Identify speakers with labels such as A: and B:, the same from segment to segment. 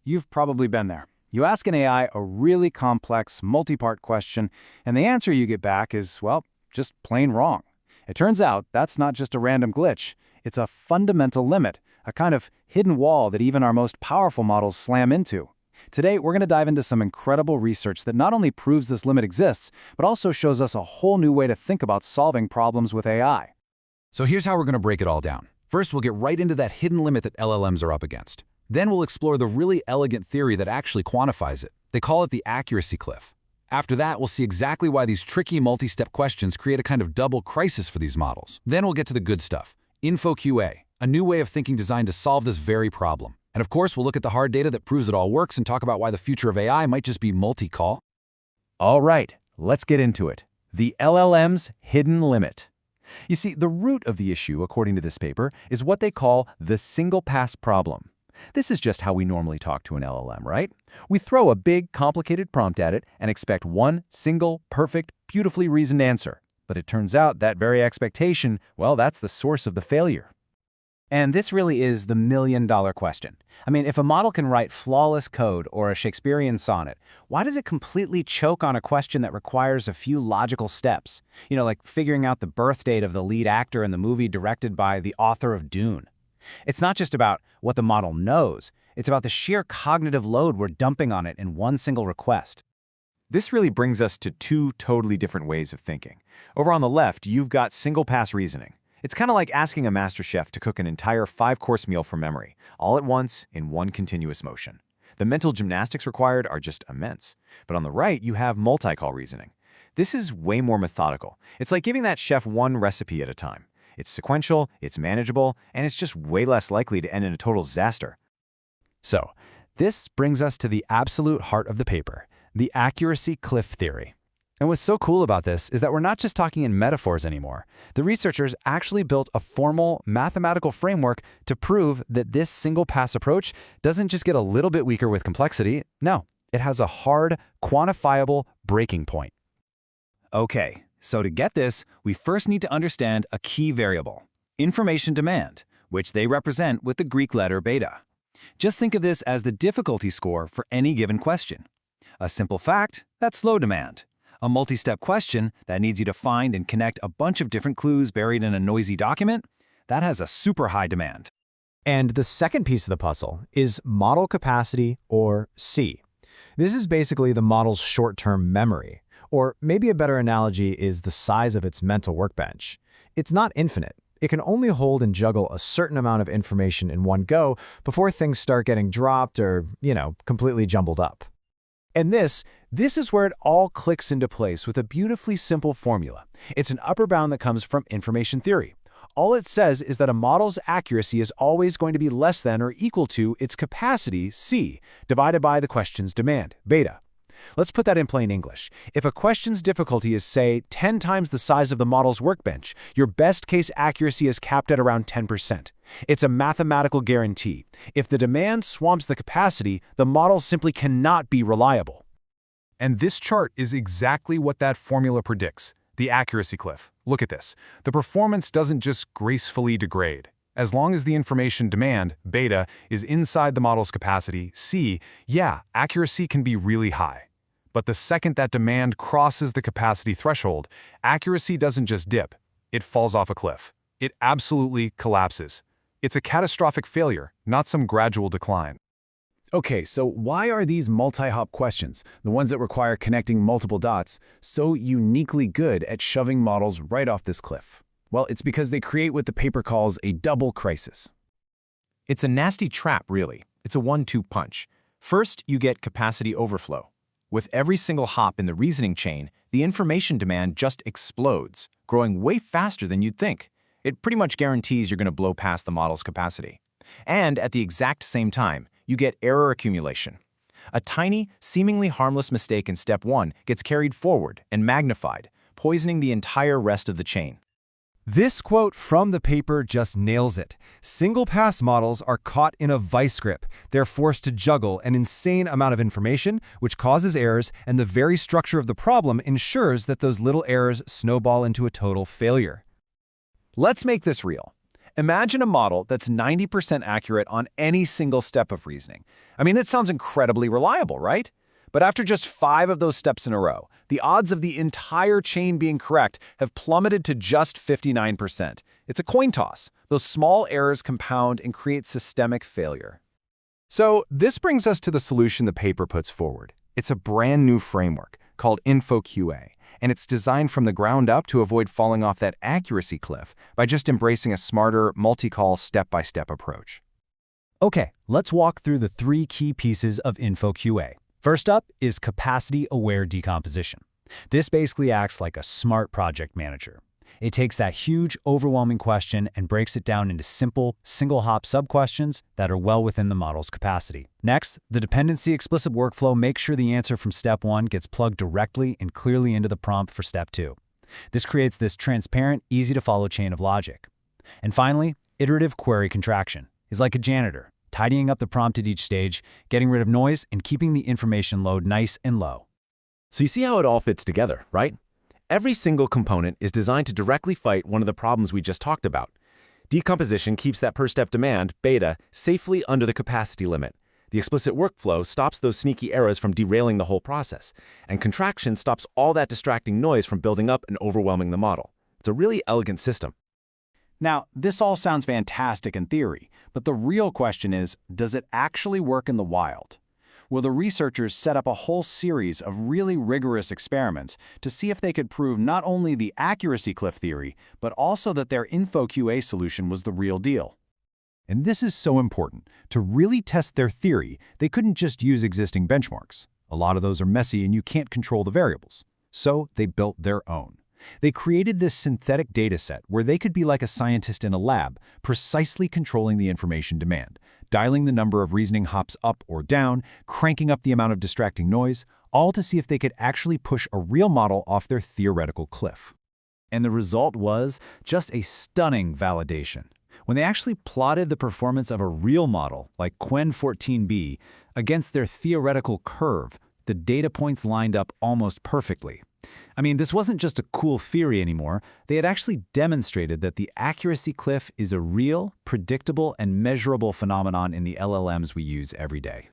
A: You've probably been there. You ask an AI a really complex, multi-part question, and the answer you get back is, well, just plain wrong. It turns out that's not just a random glitch. It's a fundamental limit, a kind of hidden wall that even our most powerful models slam into. Today, we're going to dive into some incredible research that not only proves this limit exists, but also shows us a whole new way to think about solving problems with AI.
B: So here's how we're going to break it all down. First, we'll get right into that hidden limit that LLMs are up against. Then we'll explore the really elegant theory that actually quantifies it. They call it the accuracy cliff. After that, we'll see exactly why these tricky multi-step questions create a kind of double crisis for these models. Then we'll get to the good stuff. InfoQA, a new way of thinking designed to solve this very problem. And of course, we'll look at the hard data that proves it all works and talk about why the future of AI might just be multi-call.
C: All right, let's get into it. The LLM's hidden limit. You see, the root of the issue, according to this paper, is what they call the single-pass problem. This is just how we normally talk to an LLM, right? We throw a big, complicated prompt at it and expect one single, perfect, beautifully reasoned answer. But it turns out that very expectation, well, that's the source of the failure.
A: And this really is the million-dollar question. I mean, if a model can write flawless code or a Shakespearean sonnet, why does it completely choke on a question that requires a few logical steps? You know, like figuring out the birth date of the lead actor in the movie directed by the author of Dune. It's not just about what the model knows, it's about the sheer cognitive load we're dumping on it in one single request.
D: This really brings us to two totally different ways of thinking. Over on the left, you've got single-pass reasoning. It's kind of like asking a master chef to cook an entire 5-course meal from memory, all at once in one continuous motion. The mental gymnastics required are just immense. But on the right, you have multi-call reasoning. This is way more methodical. It's like giving that chef one recipe at a time. It's sequential, it's manageable, and it's just way less likely to end in a total disaster.
C: So, this brings us to the absolute heart of the paper, the accuracy cliff theory. And what's so cool about this is that we're not just talking in metaphors anymore. The researchers actually built a formal mathematical framework to prove that this single-pass approach doesn't just get a little bit weaker with complexity. No, it has a hard, quantifiable breaking point.
A: Okay, so to get this, we first need to understand a key variable, information demand, which they represent with the Greek letter beta. Just think of this as the difficulty score for any given question. A simple fact, that's slow demand. A multi-step question that needs you to find and connect a bunch of different clues buried in a noisy document, that has a super high demand.
E: And the second piece of the puzzle is model capacity, or C. This is basically the model's short-term memory, or maybe a better analogy is the size of its mental workbench. It's not infinite. It can only hold and juggle a certain amount of information in one go before things start getting dropped or, completely jumbled up.
D: And this is where it all clicks into place with a beautifully simple formula. It's an upper bound that comes from information theory. All it says is that a model's accuracy is always going to be less than or equal to its capacity, C, divided by the question's demand, beta. Let's put that in plain English. If a question's difficulty is, say, 10 times the size of the model's workbench, your best-case accuracy is capped at around 10%. It's a mathematical guarantee. If the demand swamps the capacity, the model simply cannot be reliable.
F: And this chart is exactly what that formula predicts, the accuracy cliff. Look at this. The performance doesn't just gracefully degrade. As long as the information demand, beta, is inside the model's capacity, C, yeah, accuracy can be really high. But the second that demand crosses the capacity threshold, accuracy doesn't just dip, it falls off a cliff. It absolutely collapses. It's a catastrophic failure, not some gradual decline.
A: Okay, so why are these multi-hop questions, the ones that require connecting multiple dots, so uniquely good at shoving models right off this cliff? Well, it's because they create what the paper calls a double crisis.
D: It's a nasty trap, really. It's a 1-2 punch. First, you get capacity overflow. With every single hop in the reasoning chain, the information demand just explodes, growing way faster than you'd think. It pretty much guarantees you're going to blow past the model's capacity. And at the exact same time, you get error accumulation. A tiny, seemingly harmless mistake in step 1 gets carried forward and magnified, poisoning the entire rest of the chain.
C: This quote from the paper just nails it. Single-pass models are caught in a vice grip. They're forced to juggle an insane amount of information, which causes errors, and the very structure of the problem ensures that those little errors snowball into a total failure.
A: Let's make this real.
C: Imagine a model that's 90% accurate on any single step of reasoning. I mean, that sounds incredibly reliable, right? But after just 5 of those steps in a row, the odds of the entire chain being correct have plummeted to just 59%. It's a coin toss. Those small errors compound and create systemic failure.
D: So this brings us to the solution the paper puts forward. It's a brand new framework called InfoQA, and it's designed from the ground up to avoid falling off that accuracy cliff by just embracing a smarter, multi-call, step-by-step approach.
E: Okay, let's walk through the 3 key pieces of InfoQA. First up is capacity-aware decomposition. This basically acts like a smart project manager. It takes that huge, overwhelming question and breaks it down into simple, single-hop sub-questions that are well within the model's capacity. Next, the dependency-explicit workflow makes sure the answer from step 1 gets plugged directly and clearly into the prompt for step 2. This creates this transparent, easy-to-follow chain of logic. And finally, iterative query contraction is like a janitor, tidying up the prompt at each stage, getting rid of noise, and keeping the information load nice and low.
G: So you see how it all fits together, right? Every single component is designed to directly fight one of the problems we just talked about. Decomposition keeps that per-step demand, beta, safely under the capacity limit. The explicit workflow stops those sneaky errors from derailing the whole process. And contraction stops all that distracting noise from building up and overwhelming the model. It's a really elegant system.
A: Now, this all sounds fantastic in theory, but the real question is, does it actually work in the wild? Well, the researchers set up a whole series of really rigorous experiments to see if they could prove not only the accuracy cliff theory, but also that their InfoQA solution was the real deal.
D: And this is so important. To really test their theory, they couldn't just use existing benchmarks. A lot of those are messy and you can't control the variables. So they built their own. They created this synthetic data set where they could be like a scientist in a lab, precisely controlling the information demand, dialing the number of reasoning hops up or down, cranking up the amount of distracting noise, all to see if they could actually push a real model off their theoretical cliff.
C: And the result was just a stunning validation. When they actually plotted the performance of a real model, like Qwen 14b, against their theoretical curve, the data points lined up almost perfectly. I mean, this wasn't just a cool theory anymore. They had actually demonstrated that the accuracy cliff is a real, predictable, and measurable phenomenon in the LLMs we use every day.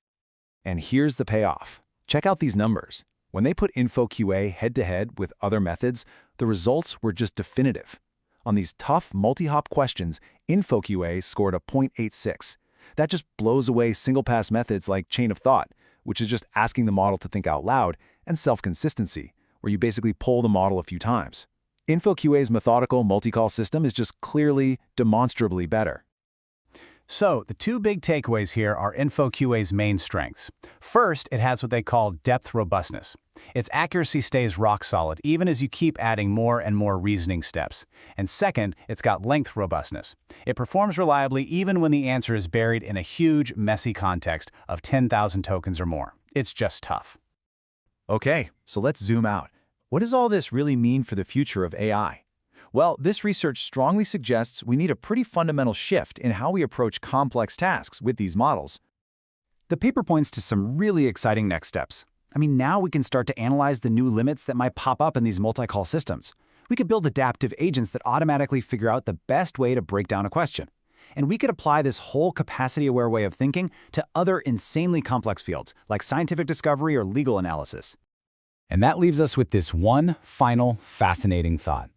D: And here's the payoff. Check out these numbers. When they put InfoQA head-to-head with other methods, the results were just definitive. On these tough multi-hop questions, InfoQA scored a 0.86. That just blows away single-pass methods like chain of thought, which is just asking the model to think out loud, and self-consistency, where you basically poll the model a few times. InfoQA's methodical multi-call system is just clearly, demonstrably better.
A: So, the 2 big takeaways here are InfoQA's main strengths. First, it has what they call depth robustness. Its accuracy stays rock solid even as you keep adding more and more reasoning steps. And second, it's got length robustness. It performs reliably even when the answer is buried in a huge, messy context of 10,000 tokens or more. It's just tough.
C: Okay, so let's zoom out. What does all this really mean for the future of AI? Well, this research strongly suggests we need a pretty fundamental shift in how we approach complex tasks with these models.
A: The paper points to some really exciting next steps. I mean, now we can start to analyze the new limits that might pop up in these multi-call systems. We could build adaptive agents that automatically figure out the best way to break down a question. And we could apply this whole capacity-aware way of thinking to other insanely complex fields, like scientific discovery or legal analysis. And that leaves us with this one final, fascinating thought.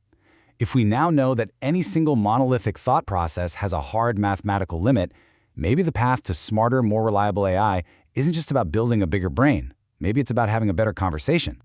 A: If we now know that any single monolithic thought process has a hard mathematical limit, maybe the path to smarter, more reliable AI isn't just about building a bigger brain. Maybe it's about having a better conversation.